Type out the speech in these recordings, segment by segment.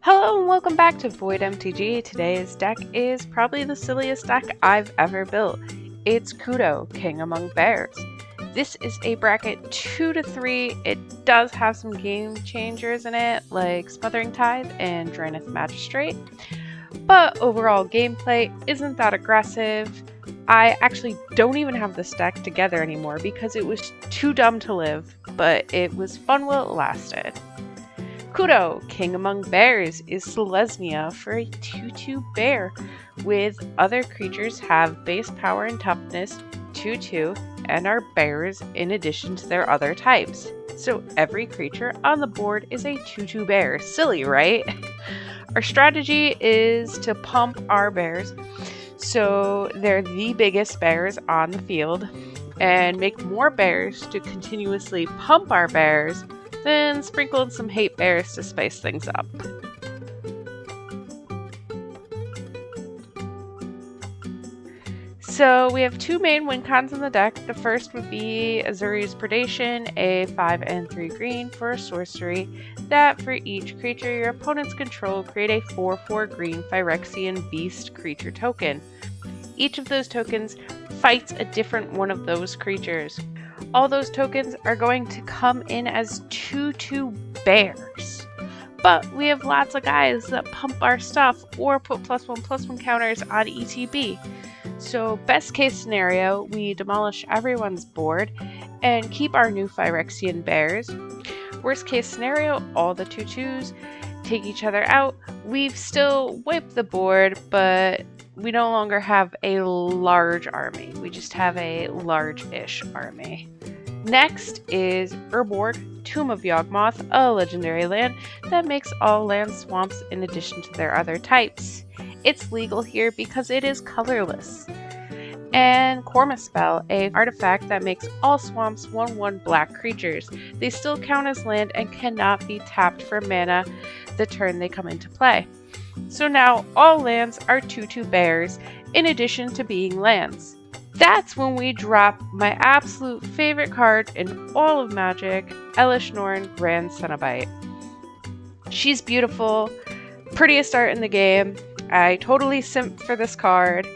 Hello and welcome back to Void MTG. Today's deck is probably the silliest deck I've ever built. It's Kudo, King Among Bears. This is a bracket 2 to 3. It does have some game changers in it, like Smothering Tithe and Draenith Magistrate. But overall gameplay isn't that aggressive. I actually don't even have this deck together anymore because it was too dumb to live, but it was fun while it lasted. Kudo, King Among Bears, is Selesnya for a 2-2 bear, with other creatures have base power and toughness 2-2 and are bears in addition to their other types. So every creature on the board is a 2-2 bear. Silly, right? Our strategy is to pump our bears so they're the biggest bears on the field, and make more bears to continuously pump our bears, then sprinkle in some hate bears to spice things up. So we have two main win cons in the deck. The first would be Azuri's Predation, a 5 and 3 green for a sorcery that for each creature your opponents control, create a 4/4 green Phyrexian Beast creature token. Each of those tokens fights a different one of those creatures. All those tokens are going to come in as 2/2 bears. But we have lots of guys that pump our stuff or put +1/+1 counters on ETB. So best case scenario, we demolish everyone's board and keep our new Phyrexian bears. Worst case scenario, all the 2/2s take each other out. We've still wiped the board, but we no longer have a large army. We just have a large-ish army. Next is Urborg, Tomb of Yawgmoth, a legendary land that makes all land swamps in addition to their other types. It's legal here because it is colorless. And Cormaspell, an artifact that makes all swamps 1/1 black creatures. They still count as land and cannot be tapped for mana the turn they come into play. So now all lands are 2/2 bears in addition to being lands. That's when we drop my absolute favorite card in all of Magic, Elesh Norn, Grand Cenobite. She's beautiful, prettiest art in the game. I totally simped for this card.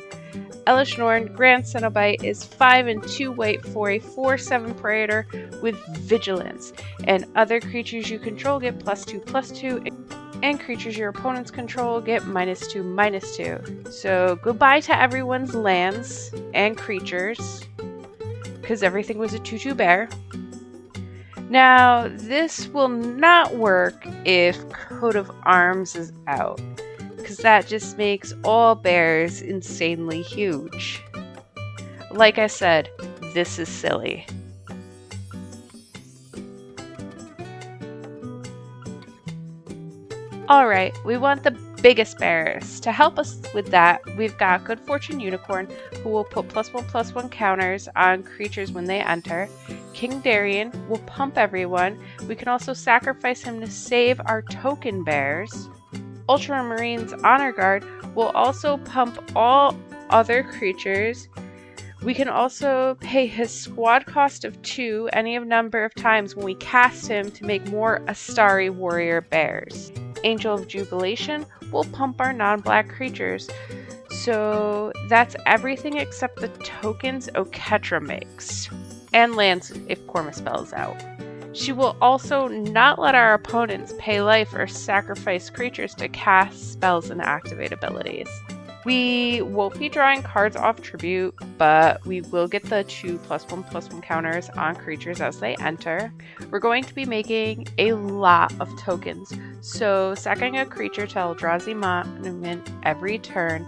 Elesh Norn, Grand Cenobite is 5 and 2 white for a 4/7 Praetor with Vigilance, and other creatures you control get +2/+2, and creatures your opponents control get -2/-2. So goodbye to everyone's lands and creatures, because everything was a 2/2 bear. Now, this will not work if Coat of Arms is out, because that just makes all bears insanely huge. Like I said, this is silly. Alright, we want the biggest bears. To help us with that, we've got Good Fortune Unicorn, who will put +1/+1 counters on creatures when they enter. King Darien will pump everyone. We can also sacrifice him to save our token bears. Ultramarine's Honor Guard will also pump all other creatures. We can also pay his squad cost of 2 any number of times when we cast him to make more Astari Warrior bears. Angel of Jubilation will pump our non-black creatures. So that's everything except the tokens Oketra makes. And lands if Cormaspell is out. She will also not let our opponents pay life or sacrifice creatures to cast spells and activate abilities. We won't be drawing cards off Tribute, but we will get the 2 +1/+1 counters on creatures as they enter. We're going to be making a lot of tokens, so sacking a creature to Eldrazi Monument every turn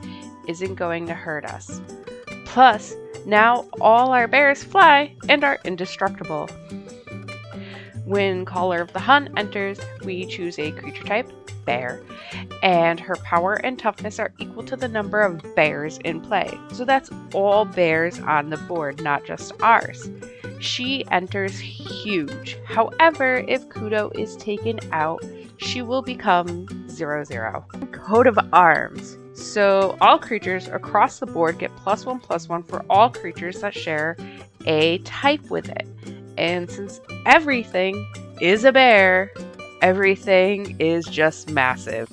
isn't going to hurt us. Plus, now all our bears fly and are indestructible. When Caller of the Hunt enters, we choose a creature type, bear, and her power and toughness are equal to the number of bears in play. So that's all bears on the board, not just ours. She enters huge. However, if Kudo is taken out, she will become 0/0. Coat of Arms. So all creatures across the board get +1/+1 for all creatures that share a type with it. And since everything is a bear, everything is just massive.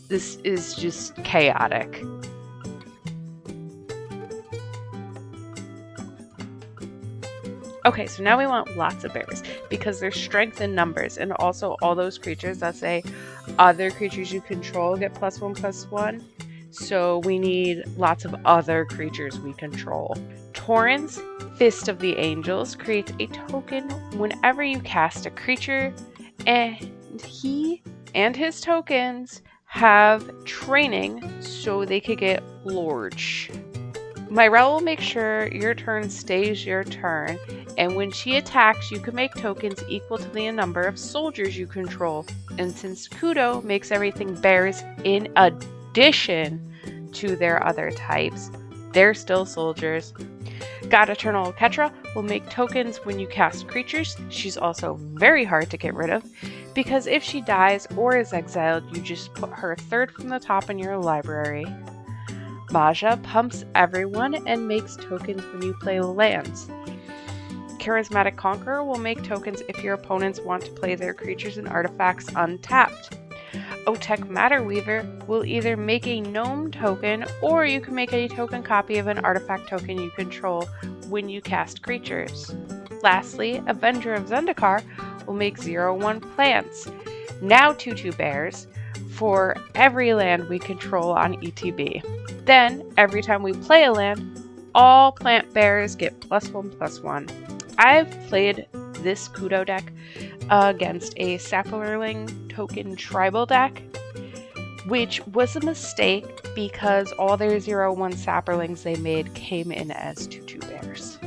This is just chaotic. Okay, so now we want lots of bears because there's strength in numbers, and also all those creatures that say other creatures you control get +1/+1. So we need lots of other creatures we control. Torrent's Fist of the Angels creates a token whenever you cast a creature, and he and his tokens have training so they could get large. Myrelle will make sure your turn stays your turn, and when she attacks, you can make tokens equal to the number of soldiers you control. And since Kudo makes everything bears in addition to their other types, they're still soldiers. God Eternal Ketra will make tokens when you cast creatures. She's also very hard to get rid of, because if she dies or is exiled, you just put her third from the top in your library. Maja pumps everyone and makes tokens when you play lands. Charismatic Conqueror will make tokens if your opponents want to play their creatures and artifacts untapped. Otek Matter Weaver will either make a gnome token, or you can make a token copy of an artifact token you control when you cast creatures. Lastly, Avenger of Zendikar will make 0/1 plants, now 2/2 bears, for every land we control on ETB. Then, every time we play a land, all plant bears get +1/+1. I've played this Kudo deck against a Sapperling token tribal deck, which was a mistake because all their 0/1 Sapperlings they made came in as 2/2 bears.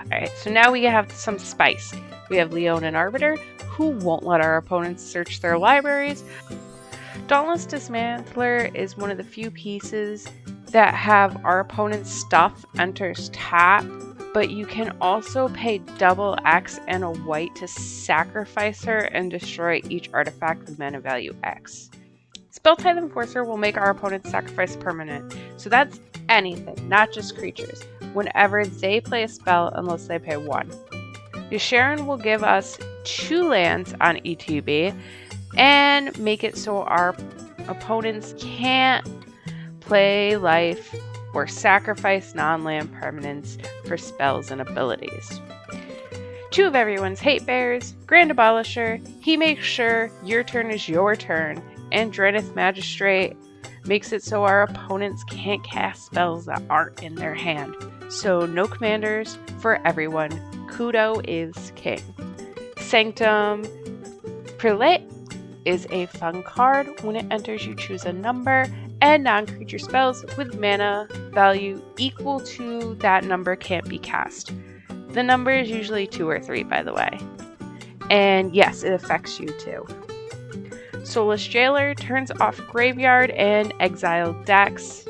Alright, so now we have some spice. We have Leon and Arbiter, who won't let our opponents search their libraries. Dauntless Dismantler is one of the few pieces that have our opponent's stuff enters tap, but you can also pay double X and a white to sacrifice her and destroy each artifact with mana value X. Spelltithe Enforcer will make our opponent's sacrifice permanent, so that's anything, not just creatures, whenever they play a spell unless they pay 1. Yasharon will give us 2 lands on ETB and make it so our opponents can't play life or sacrifice non-land permanents for spells and abilities. 2 of everyone's hate bears, Grand Abolisher, he makes sure your turn is your turn, and Drenith Magistrate makes it so our opponents can't cast spells that aren't in their hand. So no commanders for everyone. Kudo is king. Sanctum Prelate is a fun card. When it enters, you choose a number, and non-creature spells with mana value equal to that number can't be cast. The number is usually 2 or 3, by the way. And yes, it affects you too. Soulless Jailer turns off graveyard and exiled decks.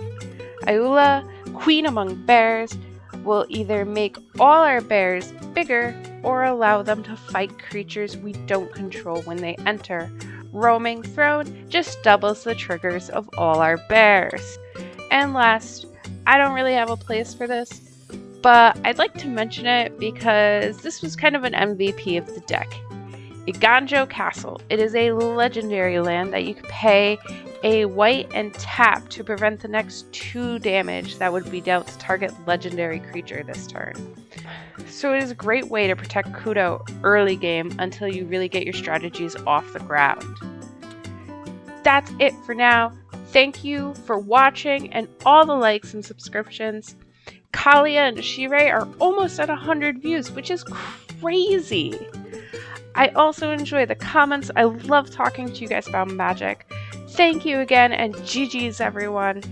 Ayula, Queen Among Bears, will either make all our bears bigger or allow them to fight creatures we don't control when they enter. Roaming Throne just doubles the triggers of all our bears. And last, I don't really have a place for this, but I'd like to mention it because this was kind of an MVP of the deck. Iganjo Castle. It is a legendary land that you can pay a white and tap to prevent the next 2 damage that would be dealt to target legendary creature this turn. So it is a great way to protect Kudo early game until you really get your strategies off the ground. That's it for now. Thank you for watching and all the likes and subscriptions. Kalia and Shirei are almost at 100 views, which is crazy. I also enjoy the comments. I love talking to you guys about Magic. Thank you again, and GG's everyone.